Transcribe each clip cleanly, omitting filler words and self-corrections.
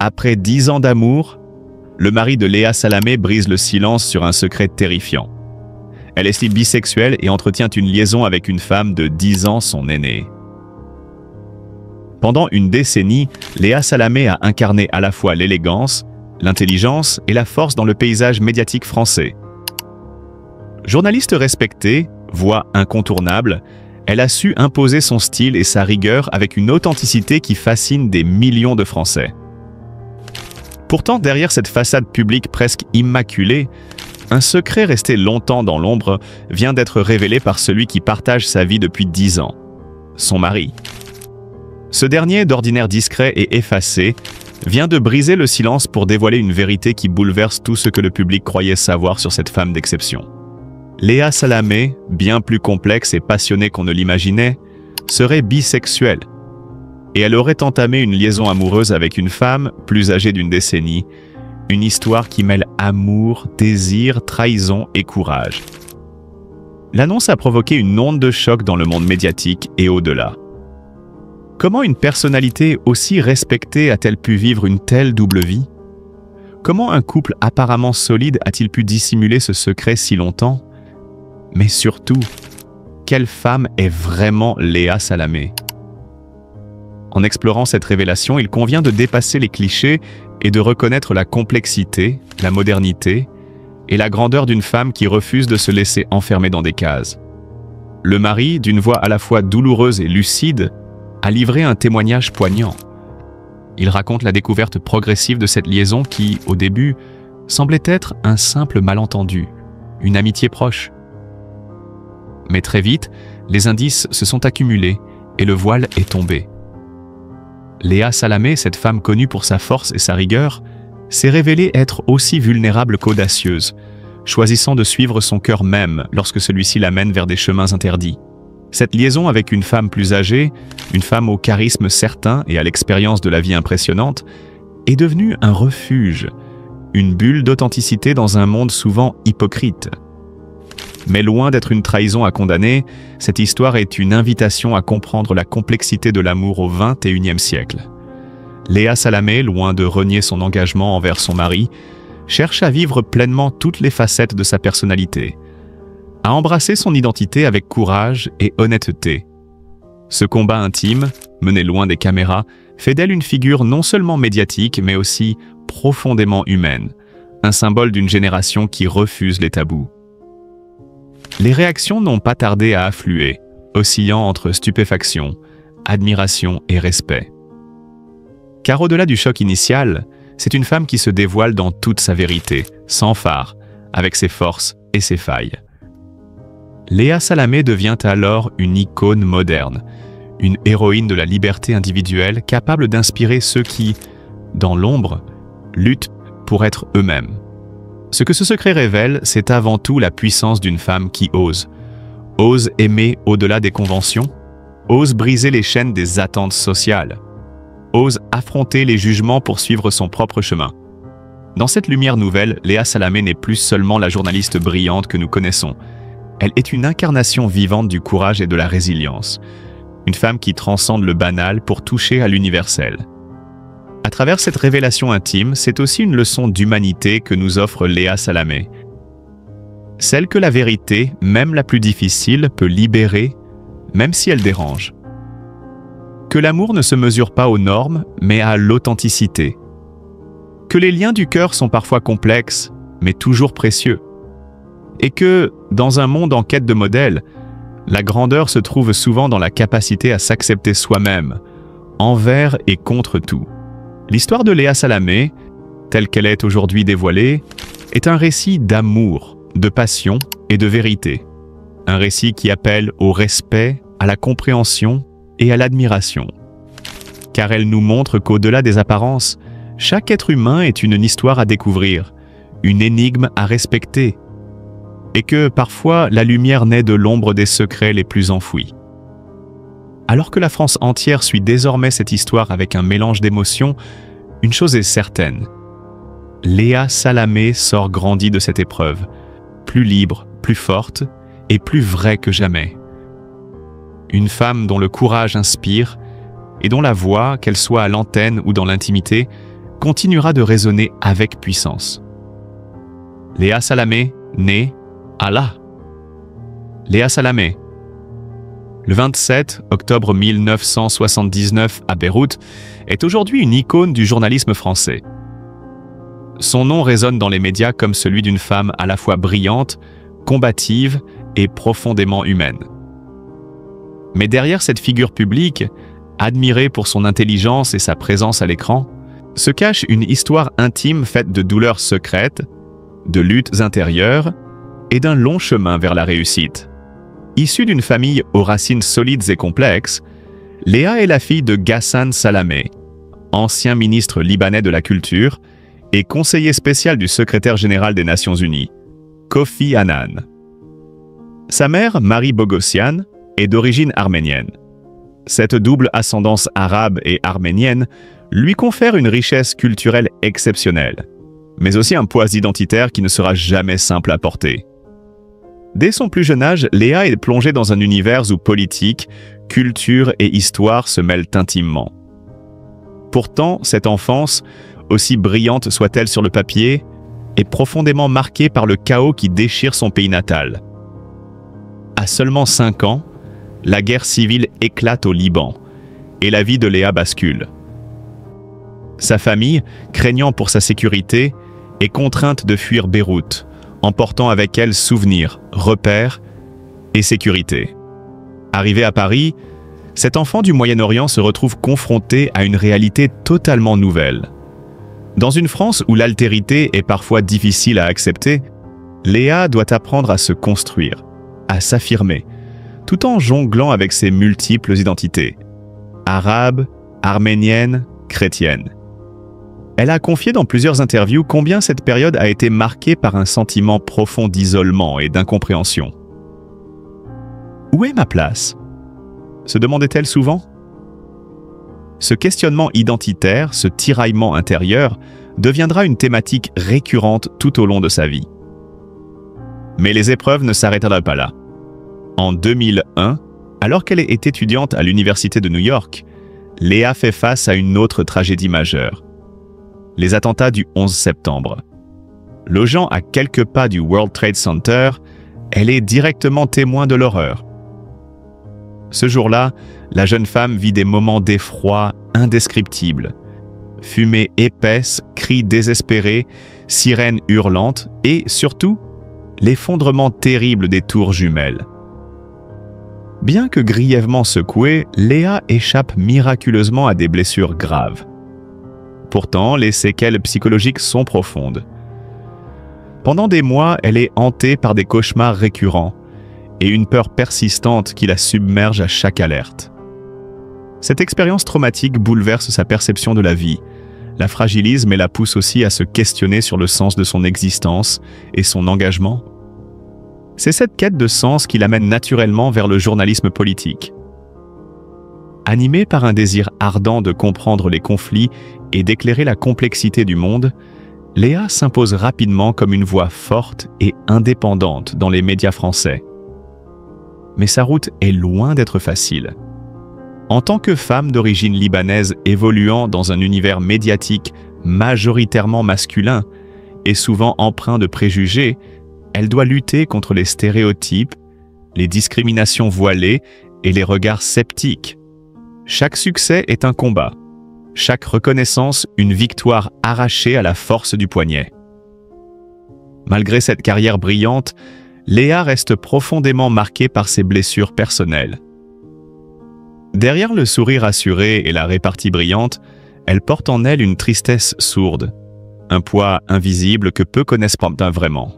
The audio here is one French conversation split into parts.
Après 10 ans d'amour, le mari de Léa Salamé brise le silence sur un secret terrifiant. Elle est bisexuelle et entretient une liaison avec une femme de 10 ans, son aînée. Pendant une décennie, Léa Salamé a incarné à la fois l'élégance, l'intelligence et la force dans le paysage médiatique français. Journaliste respectée, voix incontournable, elle a su imposer son style et sa rigueur avec une authenticité qui fascine des millions de Français. Pourtant, derrière cette façade publique presque immaculée, un secret resté longtemps dans l'ombre vient d'être révélé par celui qui partage sa vie depuis 10 ans, son mari. Ce dernier, d'ordinaire discret et effacé, vient de briser le silence pour dévoiler une vérité qui bouleverse tout ce que le public croyait savoir sur cette femme d'exception. Léa Salamé, bien plus complexe et passionnée qu'on ne l'imaginait, serait bisexuelle. Et elle aurait entamé une liaison amoureuse avec une femme plus âgée d'une décennie, une histoire qui mêle amour, désir, trahison et courage. L'annonce a provoqué une onde de choc dans le monde médiatique et au-delà. Comment une personnalité aussi respectée a-t-elle pu vivre une telle double vie? Comment un couple apparemment solide a-t-il pu dissimuler ce secret si longtemps? Mais surtout, quelle femme est vraiment Léa Salamé? En explorant cette révélation, il convient de dépasser les clichés et de reconnaître la complexité, la modernité et la grandeur d'une femme qui refuse de se laisser enfermer dans des cases. Le mari, d'une voix à la fois douloureuse et lucide, a livré un témoignage poignant. Il raconte la découverte progressive de cette liaison qui, au début, semblait être un simple malentendu, une amitié proche. Mais très vite, les indices se sont accumulés et le voile est tombé. Léa Salamé, cette femme connue pour sa force et sa rigueur, s'est révélée être aussi vulnérable qu'audacieuse, choisissant de suivre son cœur même lorsque celui-ci l'amène vers des chemins interdits. Cette liaison avec une femme plus âgée, une femme au charisme certain et à l'expérience de la vie impressionnante, est devenue un refuge, une bulle d'authenticité dans un monde souvent hypocrite. Mais loin d'être une trahison à condamner, cette histoire est une invitation à comprendre la complexité de l'amour au XXIe siècle. Léa Salamé, loin de renier son engagement envers son mari, cherche à vivre pleinement toutes les facettes de sa personnalité, à embrasser son identité avec courage et honnêteté. Ce combat intime, mené loin des caméras, fait d'elle une figure non seulement médiatique, mais aussi profondément humaine, un symbole d'une génération qui refuse les tabous. Les réactions n'ont pas tardé à affluer, oscillant entre stupéfaction, admiration et respect. Car au-delà du choc initial, c'est une femme qui se dévoile dans toute sa vérité, sans fard, avec ses forces et ses failles. Léa Salamé devient alors une icône moderne, une héroïne de la liberté individuelle capable d'inspirer ceux qui, dans l'ombre, luttent pour être eux-mêmes. Ce que ce secret révèle, c'est avant tout la puissance d'une femme qui ose aimer au-delà des conventions, ose briser les chaînes des attentes sociales, ose affronter les jugements pour suivre son propre chemin. Dans cette lumière nouvelle, Léa Salamé n'est plus seulement la journaliste brillante que nous connaissons. Elle est une incarnation vivante du courage et de la résilience, une femme qui transcende le banal pour toucher à l'universel. À travers cette révélation intime, c'est aussi une leçon d'humanité que nous offre Léa Salamé. Celle que la vérité, même la plus difficile, peut libérer, même si elle dérange. Que l'amour ne se mesure pas aux normes, mais à l'authenticité. Que les liens du cœur sont parfois complexes, mais toujours précieux. Et que, dans un monde en quête de modèles, la grandeur se trouve souvent dans la capacité à s'accepter soi-même, envers et contre tout. L'histoire de Léa Salamé, telle qu'elle est aujourd'hui dévoilée, est un récit d'amour, de passion et de vérité. Un récit qui appelle au respect, à la compréhension et à l'admiration. Car elle nous montre qu'au-delà des apparences, chaque être humain est une histoire à découvrir, une énigme à respecter, et que parfois la lumière naît de l'ombre des secrets les plus enfouis. Alors que la France entière suit désormais cette histoire avec un mélange d'émotions, une chose est certaine. Léa Salamé sort grandie de cette épreuve, plus libre, plus forte et plus vraie que jamais. Une femme dont le courage inspire et dont la voix, qu'elle soit à l'antenne ou dans l'intimité, continuera de résonner avec puissance. Léa Salamé, née Allah. Léa Salamé. Le 27 octobre 1979 à Beyrouth est aujourd'hui une icône du journalisme français. Son nom résonne dans les médias comme celui d'une femme à la fois brillante, combative et profondément humaine. Mais derrière cette figure publique, admirée pour son intelligence et sa présence à l'écran, se cache une histoire intime faite de douleurs secrètes, de luttes intérieures et d'un long chemin vers la réussite. Issue d'une famille aux racines solides et complexes, Léa est la fille de Ghassan Salamé, ancien ministre libanais de la Culture et conseiller spécial du secrétaire général des Nations Unies, Kofi Annan. Sa mère, Marie Bogossian, est d'origine arménienne. Cette double ascendance arabe et arménienne lui confère une richesse culturelle exceptionnelle, mais aussi un poids identitaire qui ne sera jamais simple à porter. Dès son plus jeune âge, Léa est plongée dans un univers où politique, culture et histoire se mêlent intimement. Pourtant, cette enfance, aussi brillante soit-elle sur le papier, est profondément marquée par le chaos qui déchire son pays natal. À seulement 5 ans, la guerre civile éclate au Liban et la vie de Léa bascule. Sa famille, craignant pour sa sécurité, est contrainte de fuir Beyrouth, emportant avec elle souvenirs, repères et sécurité. Arrivée à Paris, cet enfant du Moyen-Orient se retrouve confronté à une réalité totalement nouvelle. Dans une France où l'altérité est parfois difficile à accepter, Léa doit apprendre à se construire, à s'affirmer, tout en jonglant avec ses multiples identités, arabe, arménienne, chrétienne. Elle a confié dans plusieurs interviews combien cette période a été marquée par un sentiment profond d'isolement et d'incompréhension. « Où est ma place ?» se demandait-elle souvent. Ce questionnement identitaire, ce tiraillement intérieur, deviendra une thématique récurrente tout au long de sa vie. Mais les épreuves ne s'arrêteraient pas là. En 2001, alors qu'elle est étudiante à l'Université de New York, Léa fait face à une autre tragédie majeure. Les attentats du 11 septembre. Logeant à quelques pas du World Trade Center, elle est directement témoin de l'horreur. Ce jour-là, la jeune femme vit des moments d'effroi indescriptibles. Fumée épaisse, cris désespérés, sirènes hurlantes et, surtout, l'effondrement terrible des tours jumelles. Bien que grièvement secouée, Léa échappe miraculeusement à des blessures graves. Pourtant, les séquelles psychologiques sont profondes. Pendant des mois, elle est hantée par des cauchemars récurrents et une peur persistante qui la submerge à chaque alerte. Cette expérience traumatique bouleverse sa perception de la vie, la fragilise mais la pousse aussi à se questionner sur le sens de son existence et son engagement. C'est cette quête de sens qui l'amène naturellement vers le journalisme politique. Animée par un désir ardent de comprendre les conflits et d'éclairer la complexité du monde, Léa s'impose rapidement comme une voix forte et indépendante dans les médias français. Mais sa route est loin d'être facile. En tant que femme d'origine libanaise évoluant dans un univers médiatique majoritairement masculin et souvent empreint de préjugés, elle doit lutter contre les stéréotypes, les discriminations voilées et les regards sceptiques. Chaque succès est un combat, chaque reconnaissance une victoire arrachée à la force du poignet. Malgré cette carrière brillante, Léa reste profondément marquée par ses blessures personnelles. Derrière le sourire assuré et la répartie brillante, elle porte en elle une tristesse sourde, un poids invisible que peu connaissent vraiment.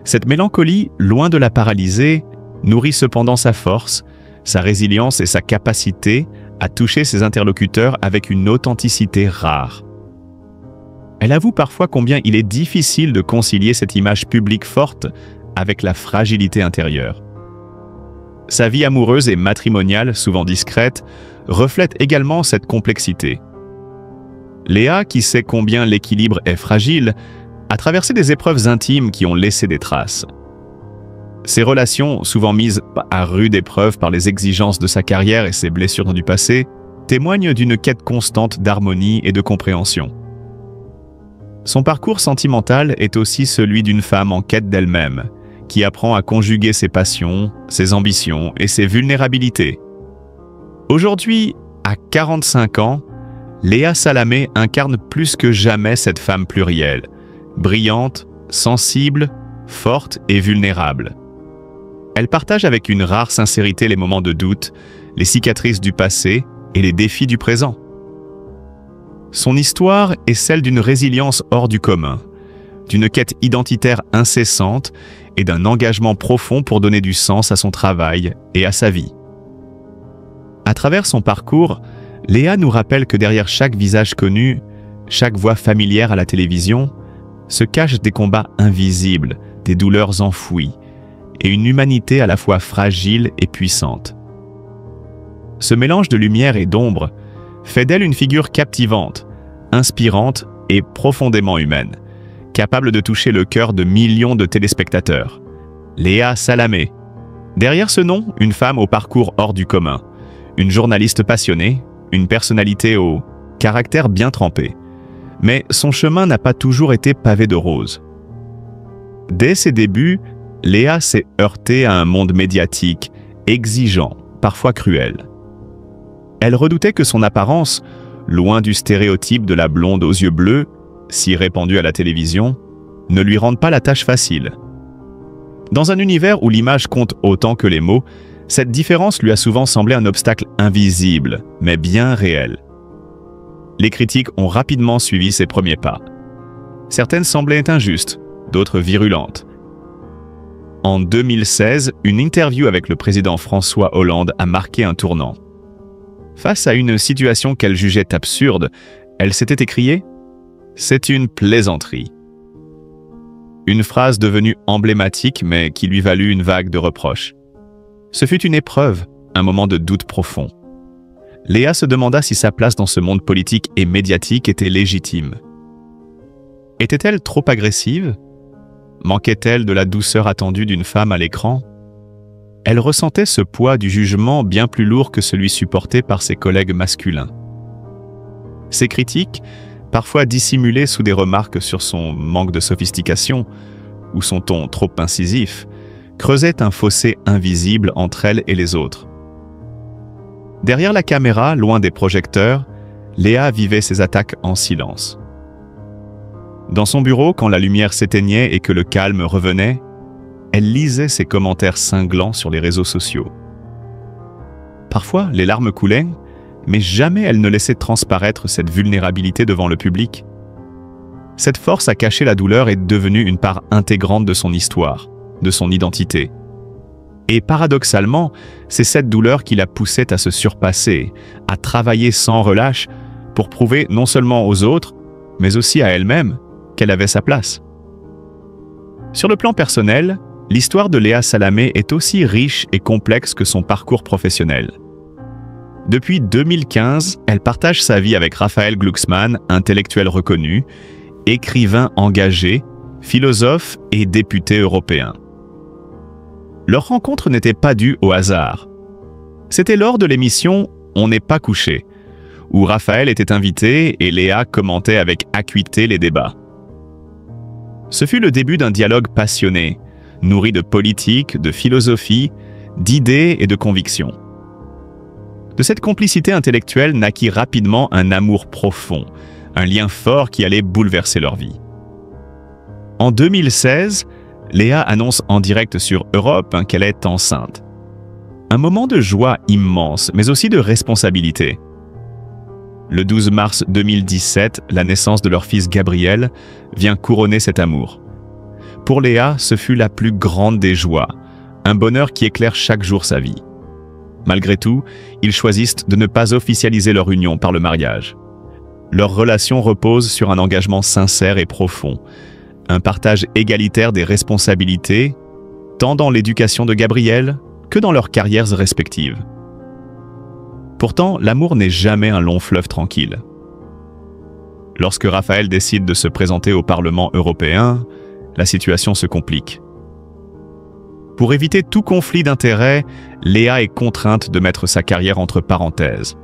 Cette mélancolie, loin de la paralyser, nourrit cependant sa force, sa résilience et sa capacité à toucher ses interlocuteurs avec une authenticité rare. Elle avoue parfois combien il est difficile de concilier cette image publique forte avec la fragilité intérieure. Sa vie amoureuse et matrimoniale, souvent discrète, reflète également cette complexité. Léa, qui sait combien l'équilibre est fragile, a traversé des épreuves intimes qui ont laissé des traces. Ses relations, souvent mises à rude épreuve par les exigences de sa carrière et ses blessures du passé, témoigne d'une quête constante d'harmonie et de compréhension. Son parcours sentimental est aussi celui d'une femme en quête d'elle-même, qui apprend à conjuguer ses passions, ses ambitions et ses vulnérabilités. Aujourd'hui, à 45 ans, Léa Salamé incarne plus que jamais cette femme plurielle, brillante, sensible, forte et vulnérable. Elle partage avec une rare sincérité les moments de doute, les cicatrices du passé et les défis du présent. Son histoire est celle d'une résilience hors du commun, d'une quête identitaire incessante et d'un engagement profond pour donner du sens à son travail et à sa vie. À travers son parcours, Léa nous rappelle que derrière chaque visage connu, chaque voix familière à la télévision, se cachent des combats invisibles, des douleurs enfouies, et une humanité à la fois fragile et puissante. Ce mélange de lumière et d'ombre fait d'elle une figure captivante, inspirante et profondément humaine, capable de toucher le cœur de millions de téléspectateurs. Léa Salamé. Derrière ce nom, une femme au parcours hors du commun, une journaliste passionnée, une personnalité au caractère bien trempé. Mais son chemin n'a pas toujours été pavé de roses. Dès ses débuts, Léa s'est heurtée à un monde médiatique, exigeant, parfois cruel. Elle redoutait que son apparence, loin du stéréotype de la blonde aux yeux bleus, si répandue à la télévision, ne lui rende pas la tâche facile. Dans un univers où l'image compte autant que les mots, cette différence lui a souvent semblé un obstacle invisible, mais bien réel. Les critiques ont rapidement suivi ses premiers pas. Certaines semblaient injustes, d'autres virulentes. En 2016, une interview avec le président François Hollande a marqué un tournant. Face à une situation qu'elle jugeait absurde, elle s'était écriée « C'est une plaisanterie ». Une phrase devenue emblématique mais qui lui valut une vague de reproches. Ce fut une épreuve, un moment de doute profond. Léa se demanda si sa place dans ce monde politique et médiatique était légitime. Était-elle trop agressive? Manquait-elle de la douceur attendue d'une femme à l'écran? Elle ressentait ce poids du jugement bien plus lourd que celui supporté par ses collègues masculins. Ses critiques, parfois dissimulées sous des remarques sur son manque de sophistication ou son ton trop incisif, creusaient un fossé invisible entre elle et les autres. Derrière la caméra, loin des projecteurs, Léa vivait ses attaques en silence. Dans son bureau, quand la lumière s'éteignait et que le calme revenait, elle lisait ses commentaires cinglants sur les réseaux sociaux. Parfois, les larmes coulaient, mais jamais elle ne laissait transparaître cette vulnérabilité devant le public. Cette force à cacher la douleur est devenue une part intégrante de son histoire, de son identité. Et paradoxalement, c'est cette douleur qui la poussait à se surpasser, à travailler sans relâche pour prouver non seulement aux autres, mais aussi à elle-même qu'elle avait sa place. Sur le plan personnel, l'histoire de Léa Salamé est aussi riche et complexe que son parcours professionnel. Depuis 2015, elle partage sa vie avec Raphaël Glucksmann, intellectuel reconnu, écrivain engagé, philosophe et député européen. Leur rencontre n'était pas due au hasard. C'était lors de l'émission « On n'est pas couché », où Raphaël était invité et Léa commentait avec acuité les débats. Ce fut le début d'un dialogue passionné, nourri de politique, de philosophie, d'idées et de convictions. De cette complicité intellectuelle naquit rapidement un amour profond, un lien fort qui allait bouleverser leur vie. En 2016, Léa annonce en direct sur Europe qu'elle est enceinte. Un moment de joie immense, mais aussi de responsabilité. Le 12 mars 2017, la naissance de leur fils Gabriel vient couronner cet amour. Pour Léa, ce fut la plus grande des joies, un bonheur qui éclaire chaque jour sa vie. Malgré tout, ils choisissent de ne pas officialiser leur union par le mariage. Leur relation repose sur un engagement sincère et profond, un partage égalitaire des responsabilités, tant dans l'éducation de Gabriel que dans leurs carrières respectives. Pourtant, l'amour n'est jamais un long fleuve tranquille. Lorsque Raphaël décide de se présenter au Parlement européen, la situation se complique. Pour éviter tout conflit d'intérêts, Léa est contrainte de mettre sa carrière entre parenthèses.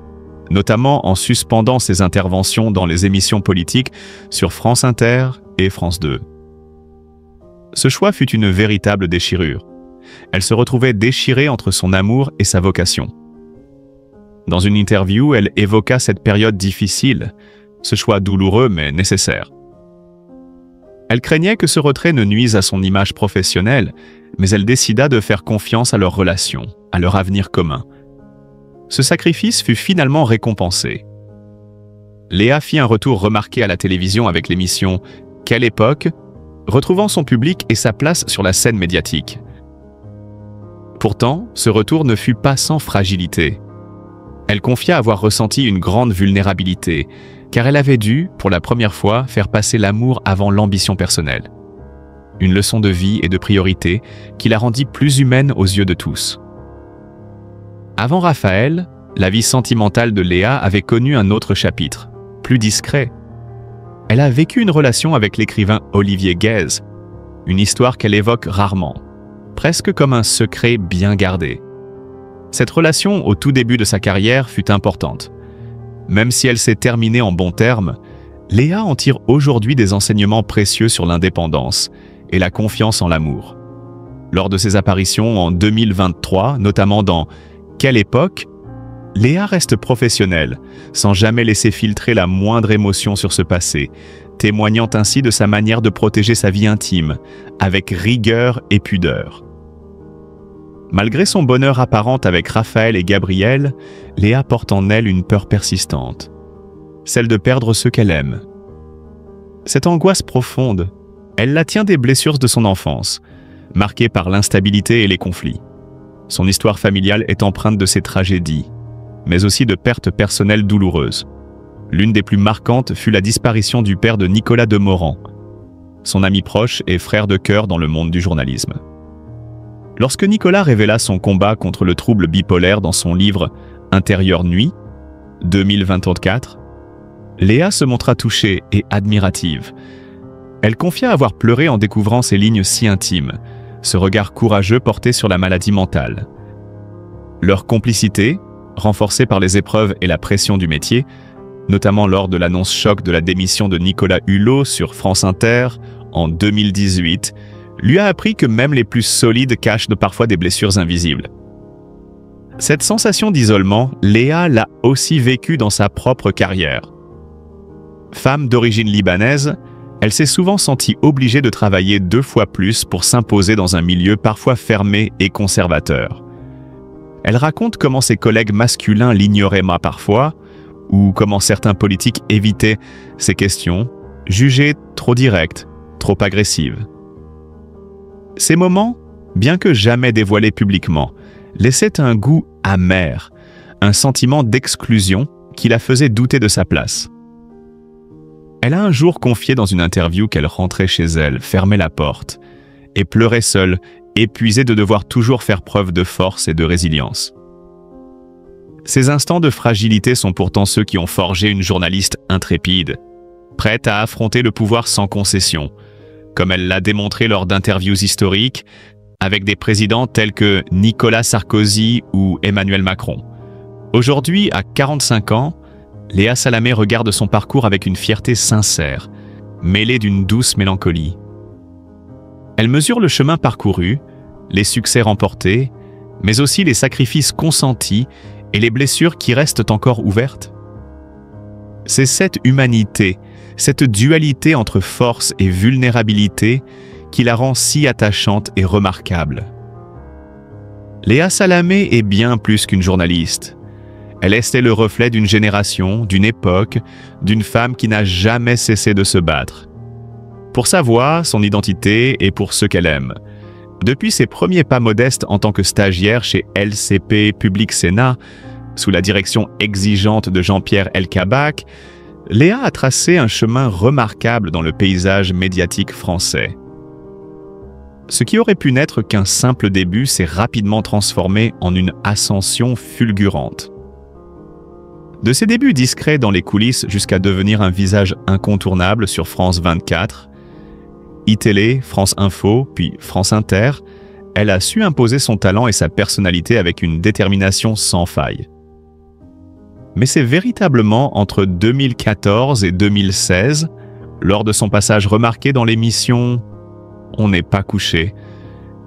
notamment en suspendant ses interventions dans les émissions politiques sur France Inter et France 2. Ce choix fut une véritable déchirure. Elle se retrouvait déchirée entre son amour et sa vocation. Dans une interview, elle évoqua cette période difficile, ce choix douloureux mais nécessaire. Elle craignait que ce retrait ne nuise à son image professionnelle, mais elle décida de faire confiance à leur relation, à leur avenir commun. Ce sacrifice fut finalement récompensé. Léa fit un retour remarqué à la télévision avec l'émission « Quelle époque ?», retrouvant son public et sa place sur la scène médiatique. Pourtant, ce retour ne fut pas sans fragilité. Elle confia avoir ressenti une grande vulnérabilité, car elle avait dû, pour la première fois, faire passer l'amour avant l'ambition personnelle. Une leçon de vie et de priorité qui la rendit plus humaine aux yeux de tous. Avant Raphaël, la vie sentimentale de Léa avait connu un autre chapitre, plus discret. Elle a vécu une relation avec l'écrivain Olivier Guèze, une histoire qu'elle évoque rarement, presque comme un secret bien gardé. Cette relation, au tout début de sa carrière, fut importante. Même si elle s'est terminée en bons termes, Léa en tire aujourd'hui des enseignements précieux sur l'indépendance et la confiance en l'amour. Lors de ses apparitions en 2023, notamment dans « Quelle époque ?», Léa reste professionnelle, sans jamais laisser filtrer la moindre émotion sur ce passé, témoignant ainsi de sa manière de protéger sa vie intime, avec rigueur et pudeur. Malgré son bonheur apparent avec Raphaël et Gabriel, Léa porte en elle une peur persistante, celle de perdre ceux qu'elle aime. Cette angoisse profonde, elle la tient des blessures de son enfance, marquée par l'instabilité et les conflits. Son histoire familiale est empreinte de ces tragédies, mais aussi de pertes personnelles douloureuses. L'une des plus marquantes fut la disparition du père de Nicolas Demorand, son ami proche et frère de cœur dans le monde du journalisme. Lorsque Nicolas révéla son combat contre le trouble bipolaire dans son livre « Intérieure nuit » 2024, Léa se montra touchée et admirative. Elle confia avoir pleuré en découvrant ces lignes si intimes, ce regard courageux porté sur la maladie mentale. Leur complicité, renforcée par les épreuves et la pression du métier, notamment lors de l'annonce choc de la démission de Nicolas Hulot sur France Inter en 2018, lui a appris que même les plus solides cachent parfois des blessures invisibles. Cette sensation d'isolement, Léa l'a aussi vécue dans sa propre carrière. Femme d'origine libanaise, elle s'est souvent sentie obligée de travailler 2 fois plus pour s'imposer dans un milieu parfois fermé et conservateur. Elle raconte comment ses collègues masculins l'ignoraient parfois, ou comment certains politiques évitaient ces questions, jugées trop directes, trop agressives. Ces moments, bien que jamais dévoilés publiquement, laissaient un goût amer, un sentiment d'exclusion qui la faisait douter de sa place. Elle a un jour confié dans une interview qu'elle rentrait chez elle, fermait la porte et pleurait seule, épuisée de devoir toujours faire preuve de force et de résilience. Ces instants de fragilité sont pourtant ceux qui ont forgé une journaliste intrépide, prête à affronter le pouvoir sans concession, comme elle l'a démontré lors d'interviews historiques avec des présidents tels que Nicolas Sarkozy ou Emmanuel Macron. Aujourd'hui, à 45 ans, Léa Salamé regarde son parcours avec une fierté sincère, mêlée d'une douce mélancolie. Elle mesure le chemin parcouru, les succès remportés, mais aussi les sacrifices consentis et les blessures qui restent encore ouvertes. C'est cette humanité, cette dualité entre force et vulnérabilité qui la rend si attachante et remarquable. Léa Salamé est bien plus qu'une journaliste. Elle est le reflet d'une génération, d'une époque, d'une femme qui n'a jamais cessé de se battre. Pour sa voix, son identité et pour ceux qu'elle aime. Depuis ses premiers pas modestes en tant que stagiaire chez LCP Public Sénat, sous la direction exigeante de Jean-Pierre Elkabbach, Léa a tracé un chemin remarquable dans le paysage médiatique français. Ce qui aurait pu n'être qu'un simple début s'est rapidement transformé en une ascension fulgurante. De ses débuts discrets dans les coulisses jusqu'à devenir un visage incontournable sur France 24, iTélé, France Info, puis France Inter, elle a su imposer son talent et sa personnalité avec une détermination sans faille. Mais c'est véritablement entre 2014 et 2016, lors de son passage remarqué dans l'émission « On n'est pas couché »,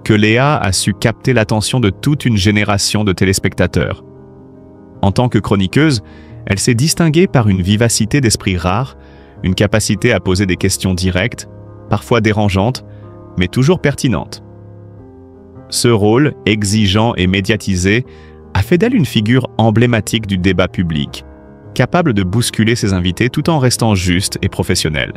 que Léa a su capter l'attention de toute une génération de téléspectateurs. En tant que chroniqueuse, elle s'est distinguée par une vivacité d'esprit rare, une capacité à poser des questions directes, parfois dérangeantes, mais toujours pertinentes. Ce rôle, exigeant et médiatisé, a fait d'elle une figure emblématique du débat public, capable de bousculer ses invités tout en restant juste et professionnelle.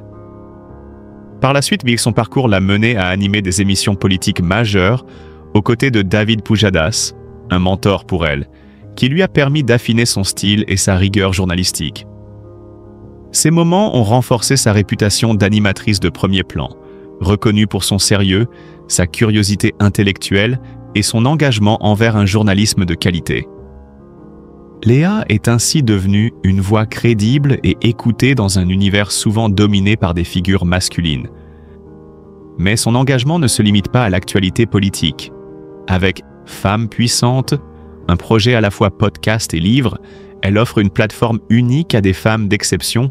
Par la suite, son parcours l'a menée à animer des émissions politiques majeures aux côtés de David Pujadas, un mentor pour elle, qui lui a permis d'affiner son style et sa rigueur journalistique. Ces moments ont renforcé sa réputation d'animatrice de premier plan, reconnue pour son sérieux, sa curiosité intellectuelle et son engagement envers un journalisme de qualité. Léa est ainsi devenue une voix crédible et écoutée dans un univers souvent dominé par des figures masculines. Mais son engagement ne se limite pas à l'actualité politique. Avec Femmes puissantes, un projet à la fois podcast et livre, elle offre une plateforme unique à des femmes d'exception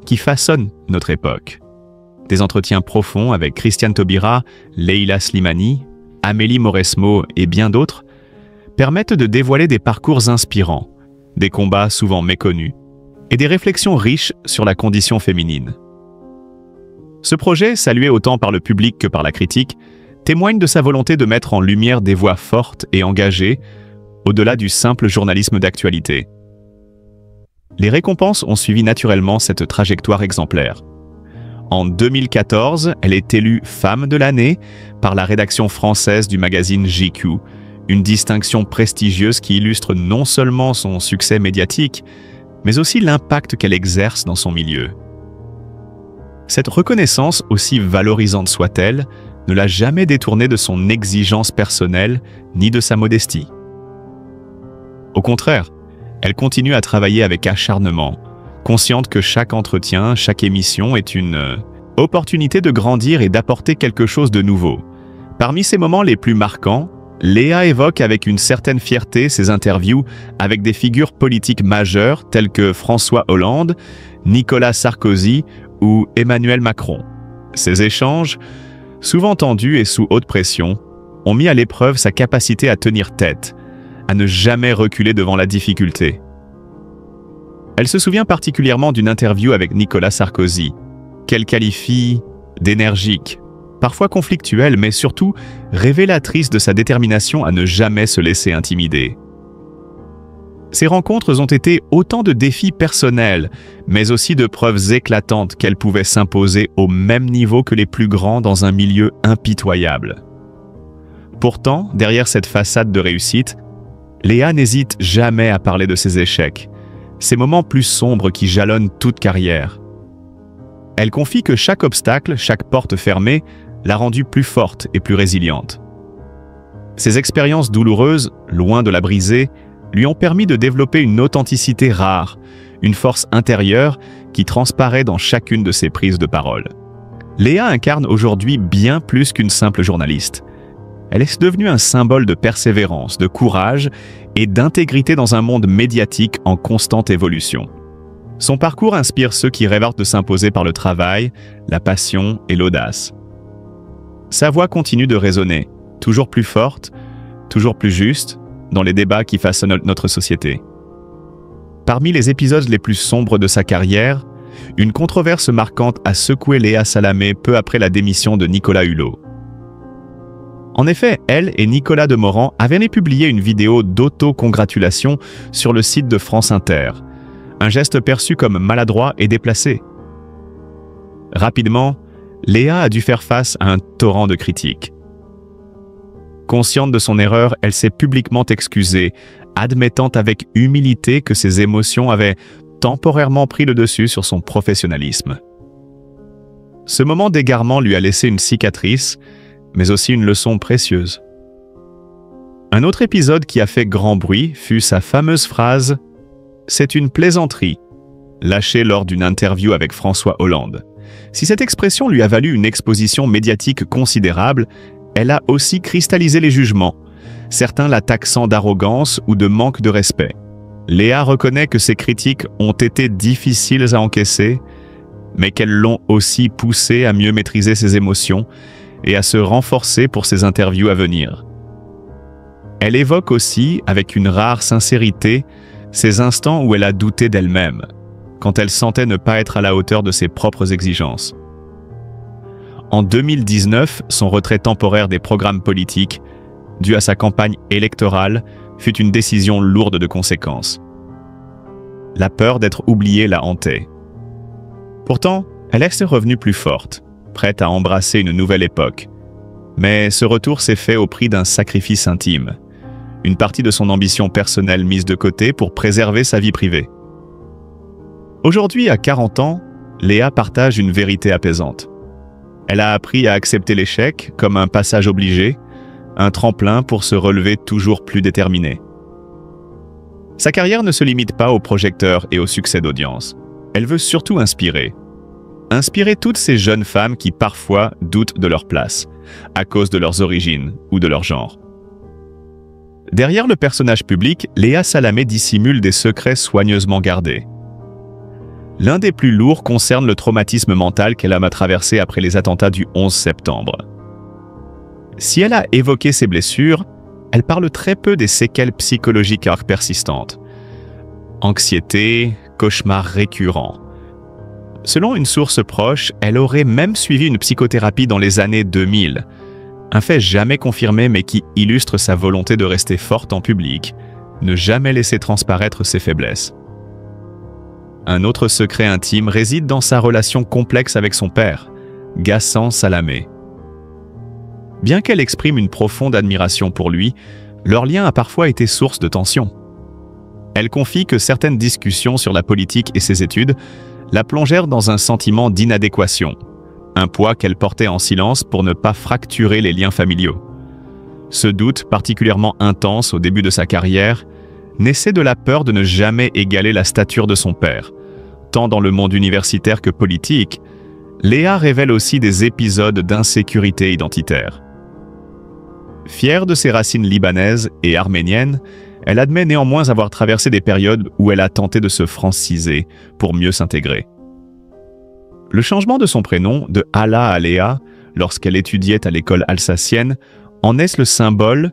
qui façonnent notre époque. Des entretiens profonds avec Christiane Taubira, Leila Slimani, Amélie Mauresmo et bien d'autres permettent de dévoiler des parcours inspirants, des combats souvent méconnus et des réflexions riches sur la condition féminine. Ce projet, salué autant par le public que par la critique, témoigne de sa volonté de mettre en lumière des voix fortes et engagées, au-delà du simple journalisme d'actualité. Les récompenses ont suivi naturellement cette trajectoire exemplaire. En 2014, elle est élue Femme de l'année par la rédaction française du magazine GQ, une distinction prestigieuse qui illustre non seulement son succès médiatique, mais aussi l'impact qu'elle exerce dans son milieu. Cette reconnaissance, aussi valorisante soit-elle, ne l'a jamais détournée de son exigence personnelle ni de sa modestie. Au contraire, elle continue à travailler avec acharnement, consciente que chaque entretien, chaque émission est une opportunité de grandir et d'apporter quelque chose de nouveau. Parmi ces moments les plus marquants, Léa évoque avec une certaine fierté ses interviews avec des figures politiques majeures telles que François Hollande, Nicolas Sarkozy ou Emmanuel Macron. Ces échanges, souvent tendus et sous haute pression, ont mis à l'épreuve sa capacité à tenir tête, à ne jamais reculer devant la difficulté. Elle se souvient particulièrement d'une interview avec Nicolas Sarkozy, qu'elle qualifie d'énergique, parfois conflictuelle, mais surtout révélatrice de sa détermination à ne jamais se laisser intimider. Ces rencontres ont été autant de défis personnels, mais aussi de preuves éclatantes qu'elle pouvait s'imposer au même niveau que les plus grands dans un milieu impitoyable. Pourtant, derrière cette façade de réussite, Léa n'hésite jamais à parler de ses échecs, ces moments plus sombres qui jalonnent toute carrière. Elle confie que chaque obstacle, chaque porte fermée, l'a rendue plus forte et plus résiliente. Ces expériences douloureuses, loin de la briser, lui ont permis de développer une authenticité rare, une force intérieure qui transparaît dans chacune de ses prises de parole. Léa incarne aujourd'hui bien plus qu'une simple journaliste. Elle est devenue un symbole de persévérance, de courage et d'intégrité dans un monde médiatique en constante évolution. Son parcours inspire ceux qui rêvent de s'imposer par le travail, la passion et l'audace. Sa voix continue de résonner, toujours plus forte, toujours plus juste, dans les débats qui façonnent notre société. Parmi les épisodes les plus sombres de sa carrière, une controverse marquante a secoué Léa Salamé peu après la démission de Nicolas Hulot. En effet, elle et Nicolas Demorand avaient publié une vidéo d'auto-congratulation sur le site de France Inter, un geste perçu comme maladroit et déplacé. Rapidement, Léa a dû faire face à un torrent de critiques. Consciente de son erreur, elle s'est publiquement excusée, admettant avec humilité que ses émotions avaient temporairement pris le dessus sur son professionnalisme. Ce moment d'égarement lui a laissé une cicatrice, mais aussi une leçon précieuse. Un autre épisode qui a fait grand bruit fut sa fameuse phrase « C'est une plaisanterie », lâchée lors d'une interview avec François Hollande. Si cette expression lui a valu une exposition médiatique considérable, elle a aussi cristallisé les jugements, certains la taxant d'arrogance ou de manque de respect. Léa reconnaît que ces critiques ont été difficiles à encaisser, mais qu'elles l'ont aussi poussée à mieux maîtriser ses émotions et à se renforcer pour ses interviews à venir. Elle évoque aussi, avec une rare sincérité, ces instants où elle a douté d'elle-même, quand elle sentait ne pas être à la hauteur de ses propres exigences. En 2019, son retrait temporaire des programmes politiques, dû à sa campagne électorale, fut une décision lourde de conséquences. La peur d'être oubliée la hantait. Pourtant, elle est revenue plus forte, prête à embrasser une nouvelle époque. Mais ce retour s'est fait au prix d'un sacrifice intime, une partie de son ambition personnelle mise de côté pour préserver sa vie privée. Aujourd'hui, à 40 ans, Léa partage une vérité apaisante. Elle a appris à accepter l'échec comme un passage obligé, un tremplin pour se relever toujours plus déterminée. Sa carrière ne se limite pas aux projecteurs et au succès d'audience. Elle veut surtout inspirer. Inspirer toutes ces jeunes femmes qui parfois doutent de leur place, à cause de leurs origines ou de leur genre. Derrière le personnage public, Léa Salamé dissimule des secrets soigneusement gardés. L'un des plus lourds concerne le traumatisme mental qu'elle a traversé après les attentats du 11 septembre. Si elle a évoqué ses blessures, elle parle très peu des séquelles psychologiques persistantes. Anxiété, cauchemars récurrents. Selon une source proche, elle aurait même suivi une psychothérapie dans les années 2000, un fait jamais confirmé mais qui illustre sa volonté de rester forte en public, ne jamais laisser transparaître ses faiblesses. Un autre secret intime réside dans sa relation complexe avec son père, Ghassan Salamé. Bien qu'elle exprime une profonde admiration pour lui, leur lien a parfois été source de tension. Elle confie que certaines discussions sur la politique et ses études la plongèrent dans un sentiment d'inadéquation, un poids qu'elle portait en silence pour ne pas fracturer les liens familiaux. Ce doute, particulièrement intense au début de sa carrière, naissait de la peur de ne jamais égaler la stature de son père. Tant dans le monde universitaire que politique, Léa révèle aussi des épisodes d'insécurité identitaire. Fière de ses racines libanaises et arméniennes, elle admet néanmoins avoir traversé des périodes où elle a tenté de se franciser pour mieux s'intégrer. Le changement de son prénom, de Hala à Léa, lorsqu'elle étudiait à l'école alsacienne, en est le symbole